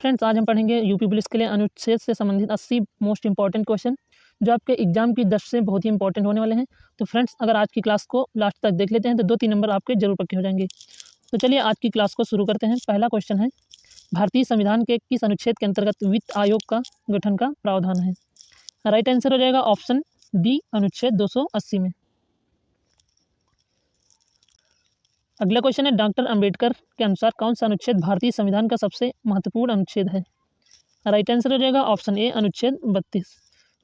Friends, आज हम पढ़ेंगे यूपी पुलिस के लिए अनुच्छेद से संबंधित 80 मोस्ट इंपॉर्टेंट क्वेश्चन जो आपके एग्जाम की दृष्टि से बहुत ही इंपॉर्टेंट होने वाले हैं। तो फ्रेंड्स, अगर आज की क्लास को लास्ट तक देख लेते हैं तो 2-3 नंबर आपके जरूर पक्के हो जाएंगे। तो चलिए आज की क्लास को शुरू करते हैं। पहला क्वेश्चन है, भारतीय संविधान के किस अनुच्छेद के अंतर्गत वित्त आयोग का गठन का प्रावधान है? राइट आंसर हो जाएगा ऑप्शन डी, अनुच्छेद 280 में। अगला क्वेश्चन है, डॉक्टर अंबेडकर के अनुसार कौन सा अनुच्छेद भारतीय संविधान का सबसे महत्वपूर्ण अनुच्छेद है? राइट आंसर हो जाएगा ऑप्शन ए, अनुच्छेद 32।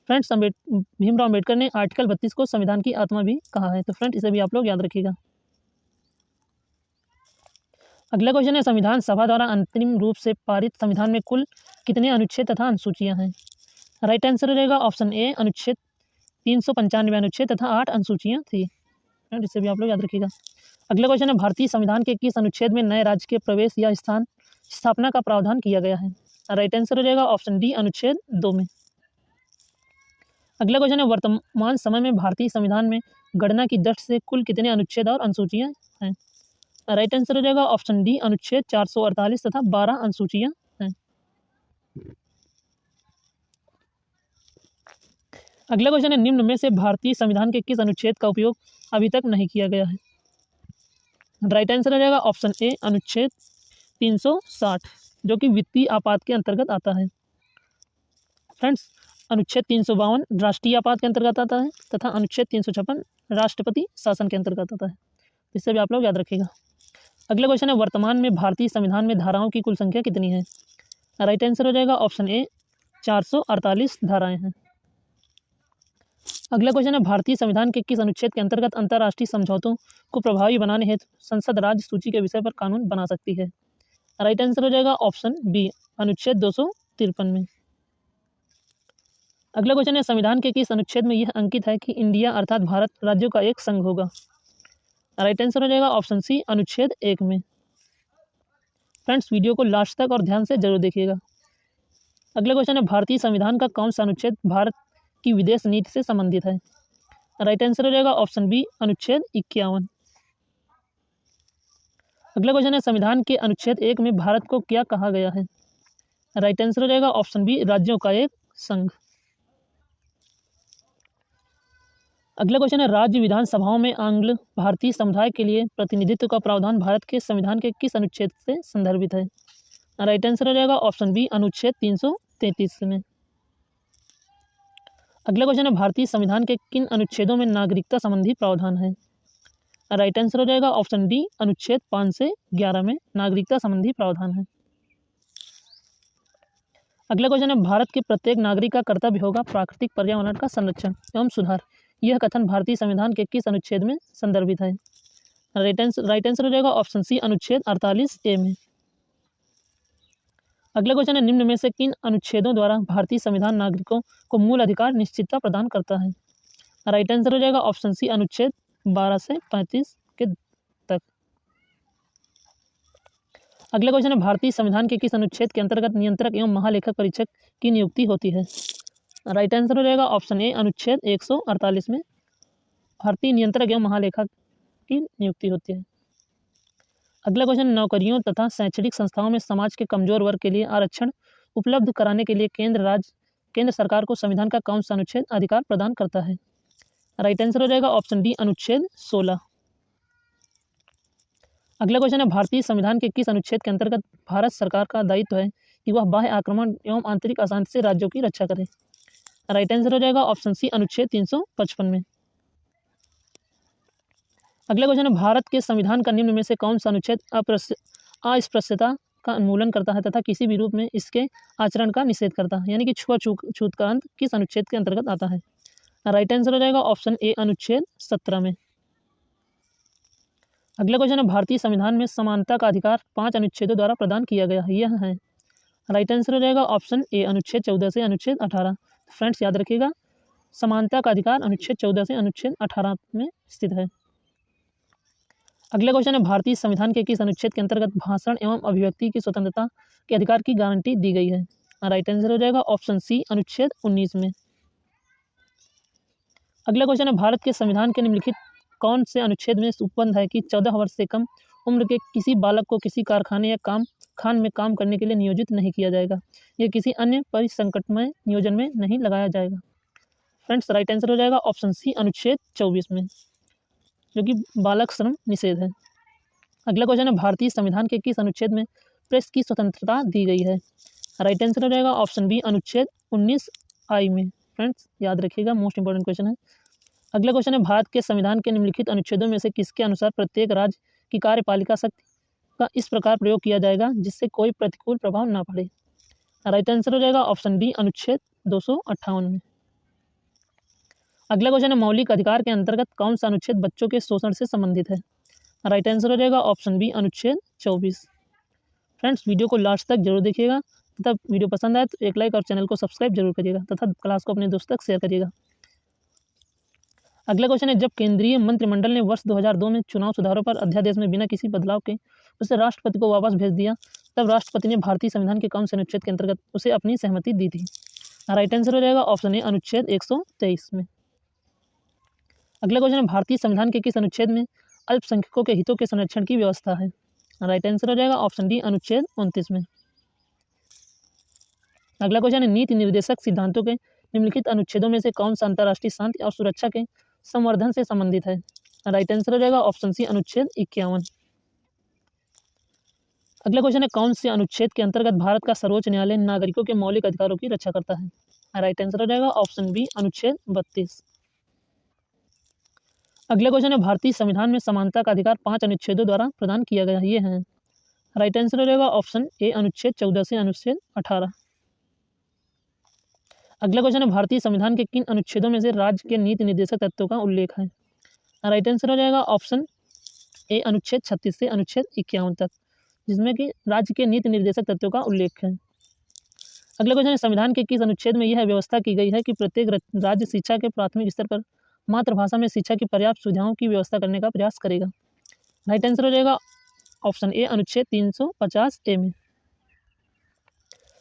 फ्रेंड्स, भीमराव अंबेडकर ने आर्टिकल 32 को संविधान की आत्मा भी कहा है, तो फ्रेंड्स इसे भी आप लोग याद रखिएगा। अगला क्वेश्चन है, संविधान सभा द्वारा अंतरिम रूप से पारित संविधान में कुल कितने अनुच्छेद तथा अनुसूचियां हैं? राइट आंसर हो जाएगा ऑप्शन ए, अनुच्छेद 395 अनुच्छेद तथा 8 अनुसूचियां थी। फ्रेंड्स इसे भी आप लोग याद रखिएगा। अगला क्वेश्चन है, भारतीय संविधान के किस अनुच्छेद में नए राज्य के प्रवेश या स्थापना का प्रावधान किया गया है? राइट आंसर हो जाएगा ऑप्शन डी, अनुच्छेद 2 में। अगला क्वेश्चन है, वर्तमान समय में भारतीय संविधान में गणना की दृष्टि से कुल कितने अनुच्छेद और अनुसूचियां हैं? राइट आंसर हो जाएगा ऑप्शन डी, अनुच्छेद 448 तथा 12 अनुसूचियां हैं। अगला क्वेश्चन है, निम्न में से भारतीय संविधान के किस अनुच्छेद का उपयोग अभी तक नहीं किया गया है? राइट आंसर हो जाएगा ऑप्शन ए, अनुच्छेद 360 जो कि वित्तीय आपात के अंतर्गत आता है। फ्रेंड्स, अनुच्छेद 352 राष्ट्रीय आपात के अंतर्गत आता है तथा अनुच्छेद 356 राष्ट्रपति शासन के अंतर्गत आता है। इससे भी आप लोग याद रखिएगा। अगला क्वेश्चन है, वर्तमान में भारतीय संविधान में धाराओं की कुल संख्या कितनी है? राइट आंसर हो जाएगा ऑप्शन ए, 448 धाराएं हैं। अगला क्वेश्चन है, भारतीय संविधान के किस अनुच्छेद के अंतर्गत अंतर्राष्ट्रीय समझौतों को प्रभावी बनाने हेतु संसद राज्य सूची के विषय पर कानून बना सकती है? राइट आंसर हो जाएगा ऑप्शन बी, अनुच्छेद 253 में। अगला क्वेश्चन है, संविधान के किस अनुच्छेद में यह अंकित है कि इंडिया अर्थात भारत राज्यों का एक संघ होगा? राइट आंसर हो जाएगा ऑप्शन सी, अनुच्छेद 1 में। फ्रेंड्स, वीडियो को लास्ट तक और ध्यान से जरूर देखिएगा। अगला क्वेश्चन है, भारतीय संविधान का कौन सा अनुच्छेद भारत की विदेश नीति से संबंधित है? राइट आंसर हो जाएगा ऑप्शन बी, अनुच्छेद 51। अगला क्वेश्चन है, संविधान के अनुच्छेद 1 में भारत को क्या कहा गया है? राइट आंसर हो जाएगा ऑप्शन बी, राज्यों का एक संघ। अगला क्वेश्चन है, राज्य विधानसभाओं में आंग्ल भारतीय समुदाय के लिए प्रतिनिधित्व का प्रावधान भारत के संविधान के किस अनुच्छेद से संदर्भित है? राइट आंसर हो जाएगा ऑप्शन बी, अनुच्छेद 333 में। अगला क्वेश्चन है, भारतीय संविधान के किन अनुच्छेदों में नागरिकता संबंधी प्रावधान है? राइट आंसर हो जाएगा ऑप्शन डी, अनुच्छेद 5 से 11 में नागरिकता संबंधी प्रावधान है। अगला क्वेश्चन है, भारत के प्रत्येक नागरिक का कर्तव्य होगा प्राकृतिक पर्यावरण का संरक्षण एवं सुधार। यह कथन भारतीय संविधान के किस अनुच्छेद में संदर्भित है? राइट आंसर हो जाएगा ऑप्शन सी, अनुच्छेद 48A में। अगला क्वेश्चन है, निम्न में से किन अनुच्छेदों द्वारा भारतीय संविधान नागरिकों को मूल अधिकार निश्चितता प्रदान करता है? राइट आंसर हो जाएगा ऑप्शन सी, अनुच्छेद 12 से 35 के तक। अगला क्वेश्चन है, भारतीय संविधान के किस अनुच्छेद के अंतर्गत नियंत्रक एवं महालेखक परीक्षक की नियुक्ति होती है? राइट आंसर हो जाएगा ऑप्शन ए, अनुच्छेद 148 में भारतीय नियंत्रक एवं महालेखक की नियुक्ति होती है। अगला क्वेश्चन, नौकरियों तथा शैक्षणिक संस्थाओं में समाज के कमजोर वर्ग के लिए आरक्षण उपलब्ध कराने के लिए केंद्र सरकार को संविधान का कौन सा अनुच्छेद अधिकार प्रदान करता है? राइट आंसर हो जाएगा ऑप्शन डी, अनुच्छेद 16। अगला क्वेश्चन है, भारतीय संविधान के किस अनुच्छेद के अंतर्गत भारत सरकार का दायित्व है कि वह बाह्य आक्रमण एवं आंतरिक अशांति से राज्यों की रक्षा करे? राइट आंसर हो जाएगा ऑप्शन सी, अनुच्छेद 355 में। अगला क्वेश्चन है, भारत के संविधान का निम्न में से कौन सा अनुच्छेद अस्पृश्यता का उन्मूलन करता है तथा किसी भी रूप में इसके आचरण का निषेध करता है, यानी कि छूत का अंत किस अनुच्छेद के अंतर्गत आता है? राइट आंसर हो जाएगा ऑप्शन ए, अनुच्छेद 17 में। अगला क्वेश्चन है, भारतीय संविधान में समानता का अधिकार 5 अनुच्छेदों द्वारा प्रदान किया गया है, यह है? राइट आंसर हो जाएगा ऑप्शन ए, अनुच्छेद 14 से अनुच्छेद 18। फ्रेंड्स याद रखिएगा, समानता का अधिकार अनुच्छेद 14 से अनुच्छेद 18 में स्थित है। अगला क्वेश्चन है, भारतीय संविधान के किस अनुच्छेद के अंतर्गत भाषण एवं अभिव्यक्ति की स्वतंत्रता के अधिकार की गारंटी दी गई है? राइट आंसर हो जाएगा ऑप्शन सी, अनुच्छेद 19 में। अगला क्वेश्चन है, भारत के संविधान के निम्नलिखित कौन से अनुच्छेद में उपबंध है कि 14 वर्ष से कम उम्र के किसी बालक को किसी कारखाने या काम खान में काम करने के लिए नियोजित नहीं किया जाएगा। यह किसी अन्य परिसंकटमय नियोजन में नहीं लगाया जाएगा। फ्रेंड्स, राइट आंसर हो जाएगा ऑप्शन सी अनुच्छेद 24 में, जो कि बालक श्रम निषेध है। अगला क्वेश्चन है, भारतीय संविधान के किस अनुच्छेद में प्रेस की स्वतंत्रता दी गई है? राइट आंसर हो जाएगा ऑप्शन बी अनुच्छेद 19I में। फ्रेंड्स, याद रखिएगा, मोस्ट इंपॉर्टेंट क्वेश्चन है। अगला क्वेश्चन है, भारत के संविधान के निम्नलिखित अनुच्छेदों में से किसके अनुसार प्रत्येक राज्य की कार्यपालिका शक्ति का इस प्रकार प्रयोग किया जाएगा जिससे कोई प्रतिकूल प्रभाव न पड़े? राइट आंसर हो जाएगा ऑप्शन बी अनुच्छेद 258 में। अगला क्वेश्चन है, मौलिक अधिकार के अंतर्गत कौन सा अनुच्छेद बच्चों के शोषण से संबंधित है? राइट आंसर हो जाएगा ऑप्शन बी अनुच्छेद 24। फ्रेंड्स, वीडियो को लास्ट तक जरूर देखिएगा तथा वीडियो पसंद आए तो एक लाइक और चैनल को सब्सक्राइब जरूर करिएगा तथा क्लास को अपने दोस्तों तक शेयर करिएगा। अगला क्वेश्चन है, जब केंद्रीय मंत्रिमंडल ने वर्ष 2002 में चुनाव सुधारों पर अध्यादेश में बिना किसी बदलाव के उसे राष्ट्रपति को वापस भेज दिया, तब राष्ट्रपति ने भारतीय संविधान के कौन से अनुच्छेद के अंतर्गत उसे अपनी सहमति दी थी? राइट आंसर हो जाएगा ऑप्शन ए अनुच्छेद 123 में। अगला क्वेश्चन है, भारतीय संविधान के किस अनुच्छेद में अल्पसंख्यकों के हितों के संरक्षण की व्यवस्था है? राइट आंसर हो जाएगा ऑप्शन डी अनुच्छेद 29 में। अगला क्वेश्चन है, नीति निर्देशक सिद्धांतों के निम्नलिखित अनुच्छेदों में से कौन सा अंतर्राष्ट्रीय शांति और सुरक्षा के संवर्धन से संबंधित है? राइट आंसर हो जाएगा ऑप्शन सी अनुच्छेद 51। अगला क्वेश्चन है, कौन से अनुच्छेद के अंतर्गत भारत का सर्वोच्च न्यायालय नागरिकों के मौलिक अधिकारों की रक्षा करता है? राइट आंसर हो जाएगा ऑप्शन बी अनुच्छेद 32। अगला क्वेश्चन है, भारतीय संविधान में समानता का अधिकार 5 अनुच्छेदों द्वारा प्रदान किया गया है, ये हैं? राइट आंसर हो जाएगा ऑप्शन ए अनुच्छेद 14 से अनुच्छेद 18। अगला क्वेश्चन है, भारतीय संविधान के किन अनुच्छेदों में से राज्य के नीति निर्देशक तत्वों का उल्लेख है? राइट आंसर हो जाएगा ऑप्शन ए अनुच्छेद 36 से अनुच्छेद 51 तक, जिसमें कि राज्य के नीति निर्देशक तत्वों का उल्लेख है। अगला क्वेश्चन है, संविधान के किस अनुच्छेद में यह व्यवस्था की गई है कि प्रत्येक राज्य शिक्षा के प्राथमिक स्तर पर मातृभाषा में शिक्षा की पर्याप्त सुविधाओं की व्यवस्था करने का प्रयास करेगा? राइट आंसर हो जाएगा ऑप्शन ए अनुच्छेद 350A में।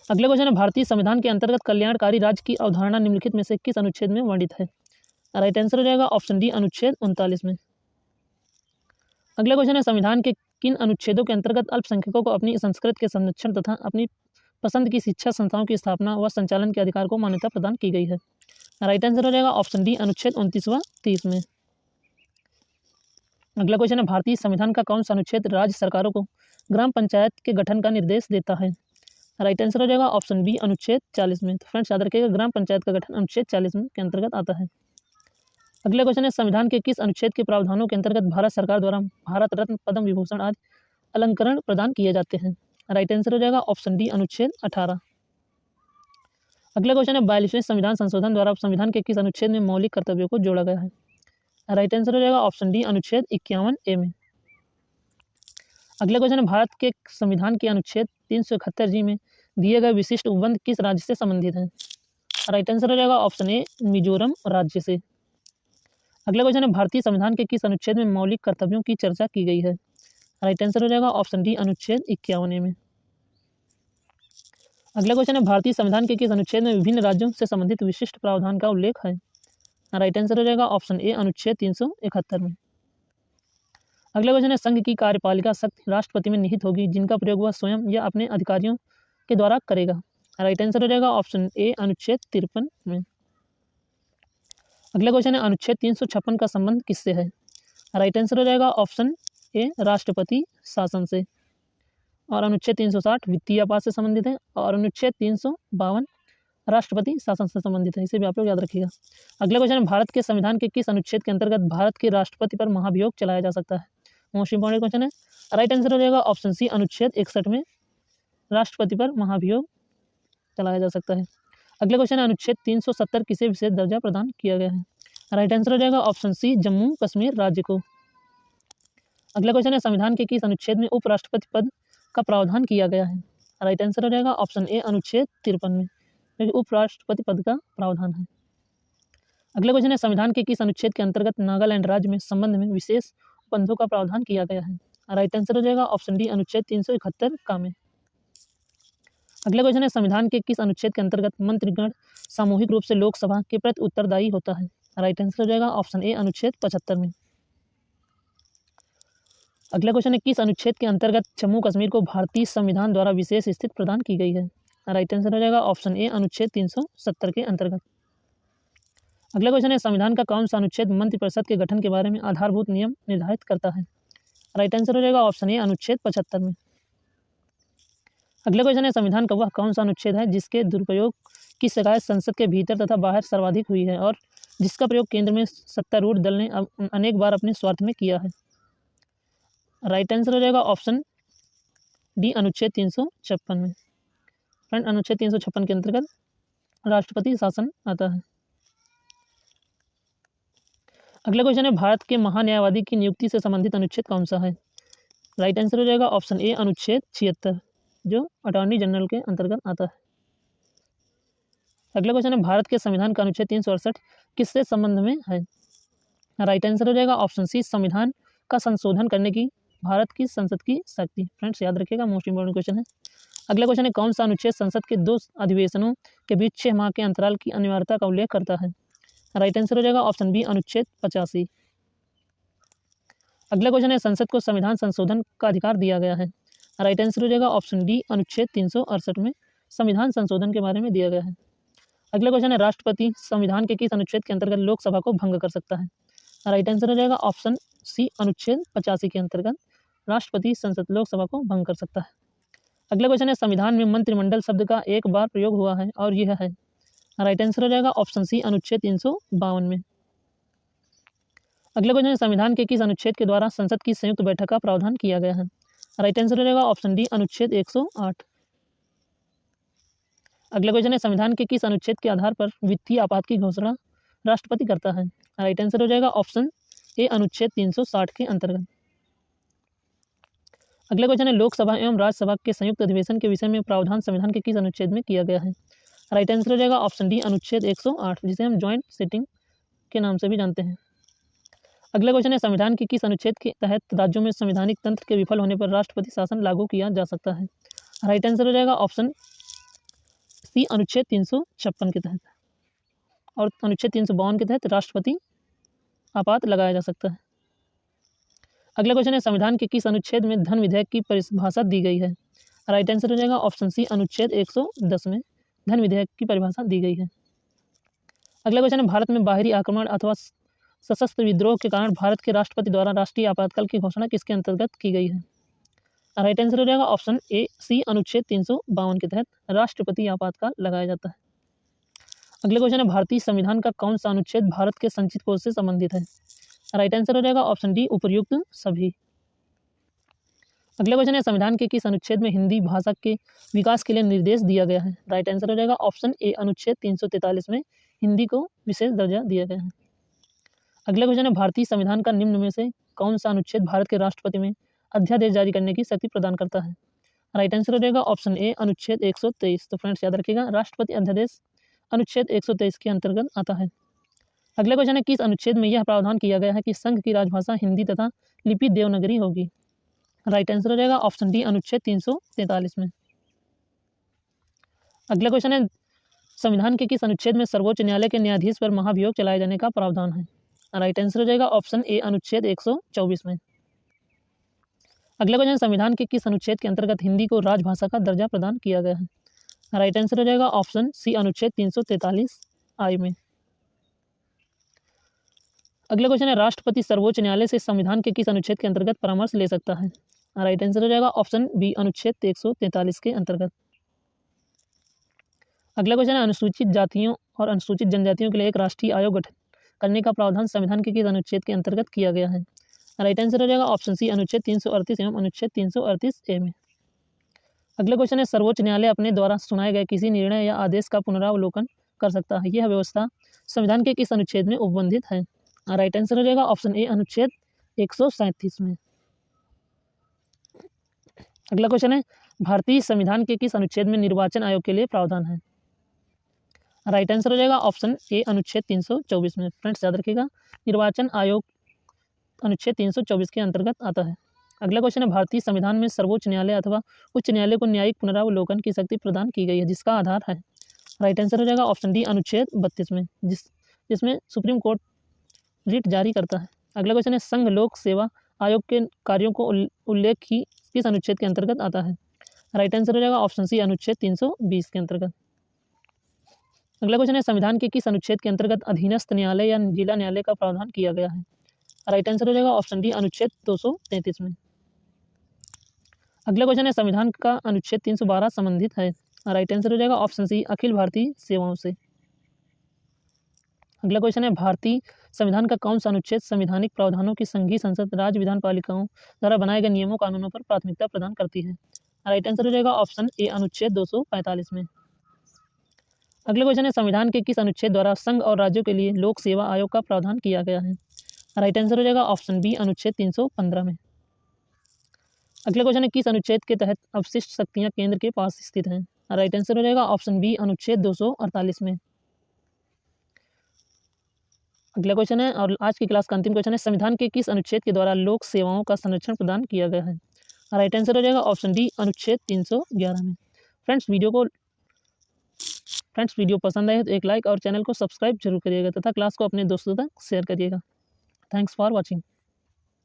अगला क्वेश्चन है, भारतीय संविधान के अंतर्गत कल्याणकारी राज्य की अवधारणा निम्नलिखित में से किस अनुच्छेद में वर्णित है? राइट आंसर हो जाएगा ऑप्शन डी अनुच्छेद 39 में। अगला क्वेश्चन है, संविधान के किन अनुच्छेदों के अंतर्गत अल्पसंख्यकों को अपनी संस्कृति के संरक्षण तथा अपनी पसंद की शिक्षा संस्थाओं की स्थापना व संचालन के अधिकार को मान्यता प्रदान की गई है? राइट आंसर हो जाएगा ऑप्शन डी अनुच्छेद 29 व 30 में। अगला क्वेश्चन है, भारतीय संविधान का कौन सा अनुच्छेद राज्य सरकारों को ग्राम पंचायत के गठन का निर्देश देता है? राइट आंसर हो जाएगा ऑप्शन बी अनुच्छेद 40 में। तो फ्रेंड्स, याद रखिएगा, ग्राम पंचायत का गठन अनुच्छेद 40 में के अंतर्गत आता है। अगला क्वेश्चन है, संविधान के किस अनुच्छेद के प्रावधानों के अंतर्गत भारत सरकार द्वारा भारत रत्न, पद्म विभूषण आदि अलंकरण प्रदान किए जाते हैं? राइट आंसर हो जाएगा ऑप्शन डी अनुच्छेद 18। अगला क्वेश्चन है, 42वें संविधान संशोधन द्वारा संविधान के किस अनुच्छेद में मौलिक कर्तव्यों को जोड़ा गया है? राइट आंसर हो जाएगा ऑप्शन डी अनुच्छेद 51A में। अगला क्वेश्चन है, भारत के संविधान के अनुच्छेद 371G में दिए गए विशिष्ट उपबंध किस राज्य से संबंधित हैं? राइट आंसर हो जाएगा ऑप्शन ए मिजोरम राज्य से। अगला क्वेश्चन है, भारतीय संविधान के किस अनुच्छेद में मौलिक कर्तव्यों की चर्चा की गई है? राइट आंसर हो जाएगा ऑप्शन डी अनुच्छेद 51A में। अगला क्वेश्चन है, भारतीय संविधान के किस अनुच्छेद में विभिन्न राज्यों से संबंधित विशिष्ट प्रावधान का उल्लेख है? राइट आंसर हो जाएगा ऑप्शन ए अनुच्छेद 371 में। अगला क्वेश्चन है, संघ की कार्यपालिका शक्ति राष्ट्रपति में निहित होगी जिनका प्रयोग वह स्वयं या अपने अधिकारियों के द्वारा करेगा? राइट आंसर हो जाएगा ऑप्शन ए अनुच्छेद 53 में। अगला क्वेश्चन है, अनुच्छेद 356 का संबंध किससे है? राइट आंसर हो जाएगा ऑप्शन ए राष्ट्रपति शासन से। और अनुच्छेद 360 वित्तीय आपात से संबंधित है और अनुच्छेद 352 राष्ट्रपति शासन से संबंधित है, इसे भी आप लोग याद रखिएगा। अगला क्वेश्चन है, भारत के संविधान के किस अनुच्छेद के अंतर्गत भारत के राष्ट्रपति पर महाभियोग चलाया जा सकता है? मोस्ट इंपॉर्टेंट क्वेश्चन है। राइट आंसर हो जाएगा ऑप्शन सी अनुच्छेद 61 में राष्ट्रपति पर महाभियोग चलाया जा सकता है। अगला क्वेश्चन है, अनुच्छेद 370 किसे विशेष दर्जा प्रदान किया गया है? राइट आंसर हो जाएगा ऑप्शन सी जम्मू कश्मीर राज्य को। अगला क्वेश्चन है, संविधान के किस अनुच्छेद में उपराष्ट्रपति पद का प्रावधान किया गया है? राइट आंसर हो जाएगा ऑप्शन ए अनुच्छेद 53 में, क्योंकि उपराष्ट्रपति पद का प्रावधान है। अगला क्वेश्चन है, संविधान के किस अनुच्छेद के अंतर्गत नागालैंड राज्य में संबंध में विशेष उपबंधों का प्रावधान किया गया है? राइट आंसर हो जाएगा ऑप्शन डी अनुच्छेद 371 का में। अगला क्वेश्चन है, संविधान के किस अनुच्छेद के अंतर्गत मंत्रिगण सामूहिक रूप से लोकसभा के प्रति उत्तरदायी होता है? राइट आंसर हो जाएगा ऑप्शन ए अनुच्छेद 75 में। अगला क्वेश्चन है, किस अनुच्छेद के अंतर्गत जम्मू कश्मीर को भारतीय संविधान द्वारा विशेष स्थिति प्रदान की गई है? राइट आंसर हो जाएगा ऑप्शन ए, अनुच्छेद 370 के अंतर्गत। अगला क्वेश्चन है, संविधान का कौन सा अनुच्छेद मंत्रिपरिषद के गठन के बारे में आधारभूत नियम निर्धारित करता है? राइट आंसर हो जाएगा ऑप्शन ए, अनुच्छेद 75 में। अगला क्वेश्चन है, संविधान का वह कौन सा अनुच्छेद है जिसके दुरुपयोग की शिकायत संसद के भीतर तथा बाहर सर्वाधिक हुई है और जिसका प्रयोग केंद्र में सत्तारूढ़ दल ने अनेक बार अपने स्वार्थ में किया है? राइट आंसर हो जाएगा ऑप्शन डी, अनुच्छेद 356 में। फ्रेंड, अनुच्छेद 356 के अंतर्गत राष्ट्रपति शासन आता है। अगला क्वेश्चन है, भारत के महान्यायवादी की नियुक्ति से संबंधित अनुच्छेद कौन सा है? राइट आंसर हो जाएगा ऑप्शन ए, अनुच्छेद 76 जो अटॉर्नी जनरल के अंतर्गत आता है। अगला क्वेश्चन है, भारत के संविधान का अनुच्छेद 368 किससे संबंध में है? राइट आंसर हो जाएगा ऑप्शन सी, संविधान का संशोधन करने की भारत की संसद की शक्ति। फ्रेंड्स, याद रखिएगा, मोस्ट इंपॉर्टेंट क्वेश्चन है। अगला क्वेश्चन है, कौन सा अनुच्छेद संसद के 2 अधिवेशनों के बीच 6 माह के अंतराल की अनिवार्यता का उल्लेख करता है? राइट आंसर हो जाएगा ऑप्शन बी, अनुच्छेद 85। अगला क्वेश्चन है, संसद को संविधान संशोधन का अधिकार दिया गया है? राइट आंसर हो जाएगा ऑप्शन डी, अनुच्छेद 368 में संविधान संशोधन के बारे में दिया गया है। अगला क्वेश्चन है, राष्ट्रपति संविधान के किस अनुच्छेद के अंतर्गत लोकसभा को भंग कर सकता है? राइट आंसर हो जाएगा ऑप्शन सी, अनुच्छेद 85 के अंतर्गत राष्ट्रपति संसद लोकसभा को भंग कर सकता है। अगला क्वेश्चन है, संविधान में मंत्रिमंडल शब्द का एक बार प्रयोग हुआ है और यह है? राइट आंसर हो जाएगा ऑप्शन सी, अनुच्छेद 352 में। अगला क्वेश्चन है, संविधान के किस अनुच्छेद के द्वारा संसद की संयुक्त बैठक का प्रावधान किया गया है? राइट आंसर हो जाएगा ऑप्शन डी, अनुच्छेद 108। अगला क्वेश्चन है, संविधान के किस अनुच्छेद के आधार पर वित्तीय आपात की घोषणा राष्ट्रपति करता है? राइट आंसर हो जाएगा ऑप्शन ए, अनुच्छेद 360 के अंतर्गत। अगला क्वेश्चन है, लोकसभा एवं राज्यसभा के संयुक्त अधिवेशन के विषय में प्रावधान संविधान के किस अनुच्छेद में किया गया है? राइट आंसर हो जाएगा ऑप्शन डी, अनुच्छेद 108 जिसे हम ज्वाइंट सिटिंग के नाम से भी जानते हैं। अगला क्वेश्चन है, संविधान के किस अनुच्छेद के तहत राज्यों में संवैधानिक तंत्र के विफल होने पर राष्ट्रपति शासन लागू किया जा सकता है? राइट आंसर हो जाएगा ऑप्शन सी, अनुच्छेद 356 के तहत, और अनुच्छेद 352 के तहत राष्ट्रपति आपात लगाया जा सकता है। अगला क्वेश्चन है, संविधान के किस अनुच्छेद में धन विधेयक की परिभाषा दी गई है? राइट आंसर हो जाएगा ऑप्शन सी, अनुच्छेद 110 में धन विधेयक की परिभाषा दी गई है। अगला क्वेश्चन है, भारत में बाहरी आक्रमण अथवा सशस्त्र विद्रोह के कारण भारत के राष्ट्रपति द्वारा राष्ट्रीय आपातकाल की घोषणा किसके अंतर्गत की गई है? राइट आंसर हो जाएगा ऑप्शन ए, सी, अनुच्छेद 352 के तहत राष्ट्रपति आपातकाल लगाया जाता है। अगला क्वेश्चन है, भारतीय संविधान का कौन सा अनुच्छेद भारत के संचित कोष से संबंधित है? राइट आंसर हो जाएगा ऑप्शन डी, उपर्युक्त सभी। अगला क्वेश्चन है, संविधान के किस अनुच्छेद में हिंदी भाषा के विकास के लिए निर्देश दिया गया है? राइट आंसर हो जाएगा ऑप्शन ए, अनुच्छेद 343 में हिंदी को विशेष दर्जा दिया गया है। अगला क्वेश्चन है, भारतीय संविधान का निम्न में से कौन सा अनुच्छेद भारत के राष्ट्रपति में अध्यादेश जारी करने की शक्ति प्रदान करता है? राइट आंसर हो जाएगा ऑप्शन ए, अनुच्छेद 123। तो फ्रेंड्स, याद रखिएगा, राष्ट्रपति अध्यादेश अनुच्छेद 123 के अंतर्गत आता है। अगला क्वेश्चन है, किस अनुच्छेद में यह प्रावधान किया गया है कि संघ की राजभाषा हिंदी तथा लिपि देवनागरी होगी? राइट आंसर हो जाएगा ऑप्शन डी, अनुच्छेद 343 में। अगला क्वेश्चन है, संविधान के किस अनुच्छेद में सर्वोच्च न्यायालय के न्यायाधीश पर महाभियोग चलाए जाने का प्रावधान है? राइट आंसर हो जाएगा ऑप्शन ए, अनुच्छेद 124 में। अगला क्वेश्चन, संविधान के किस अनुच्छेद के अंतर्गत हिंदी को राजभाषा का दर्जा प्रदान किया गया है? राइट आंसर हो जाएगा ऑप्शन सी, अनुच्छेद 343 आई में। अगला क्वेश्चन है, राष्ट्रपति सर्वोच्च न्यायालय से संविधान के किस अनुच्छेद के अंतर्गत परामर्श ले सकता है? राइट आंसर हो जाएगा ऑप्शन बी, अनुच्छेद 143 के अंतर्गत। अगला क्वेश्चन है, अनुसूचित जातियों और अनुसूचित जनजातियों के लिए एक राष्ट्रीय आयोग गठन करने का प्रावधान संविधान के किस अनुच्छेद के अंतर्गत किया गया है? राइट आंसर हो जाएगा ऑप्शन सी, अनुच्छेद 338 एवं अनुच्छेद 338 ए में। अगला क्वेश्चन है, सर्वोच्च न्यायालय अपने द्वारा सुनाए गए किसी निर्णय या आदेश का पुनरावलोकन कर सकता है, यह व्यवस्था संविधान के किस अनुच्छेद में उपबंधित है? राइट आंसर हो जाएगा ऑप्शन ए, अनुच्छेद 137 में। अगला क्वेश्चन है, भारतीय संविधान के किस अनुच्छेद में निर्वाचन आयोग के लिए प्रावधान है? राइट आंसर हो जाएगा ऑप्शन ए, अनुच्छेद 324 में। फ्रेंड्स, याद रखिएगा, निर्वाचन आयोग अनुच्छेद 324 के अंतर्गत आता है। अगला क्वेश्चन है, भारतीय संविधान में सर्वोच्च न्यायालय अथवा उच्च न्यायालय को न्यायिक पुनरावलोकन की शक्ति प्रदान की गई है, जिसका आधार है? राइट आंसर हो जाएगा ऑप्शन डी, अनुच्छेद 32 में, जिसमें सुप्रीम कोर्ट रिट जारी करता है। अगला क्वेश्चन है, संघ लोक सेवा आयोग के कार्यों को उल्लेख किस अनुच्छेद के अंतर्गत आता है? राइट आंसर हो जाएगा ऑप्शन सी अनुच्छेद 320 के अंतर्गत। अगला क्वेश्चन है संविधान के किस अनुच्छेद के अंतर्गत अधीनस्थ न्यायालय या जिला न्यायालय का प्रावधान किया गया है? राइट आंसर हो जाएगा ऑप्शन डी अनुच्छेद 233 में। अगला क्वेश्चन है संविधान का अनुच्छेद 312 संबंधित है? राइट आंसर हो जाएगा ऑप्शन सी अखिल भारतीय सेवाओं से। अगला क्वेश्चन है भारतीय संविधान का कौन सा अनुच्छेद संवैधानिक प्रावधानों की संघीय संसद राज्य विधान पालिकाओं द्वारा बनाए गए नियमों कानूनों पर प्राथमिकता प्रदान करती है? राइट आंसर हो जाएगा ऑप्शन ए अनुच्छेद 245 में। अगला क्वेश्चन है संविधान के किस अनुच्छेद द्वारा संघ और राज्यों के लिए लोक सेवा आयोग का प्रावधान किया गया है? राइट आंसर हो जाएगा ऑप्शन बी अनुच्छेद 315 में। अगला क्वेश्चन है किस अनुच्छेद के तहत अवशिष्ट शक्तियां केंद्र के पास स्थित हैं? राइट आंसर हो जाएगा ऑप्शन बी अनुच्छेद 248 में। अगला क्वेश्चन है और आज की क्लास का अंतिम क्वेश्चन है संविधान के किस अनुच्छेद के द्वारा लोक सेवाओं का संरक्षण प्रदान किया गया है? राइट आंसर हो जाएगा ऑप्शन डी अनुच्छेद 311 में। फ्रेंड्स वीडियो पसंद आए तो एक लाइक और चैनल को सब्सक्राइब जरूर करिएगा तथा क्लास को अपने दोस्तों तक शेयर करिएगा। Thanks for watching.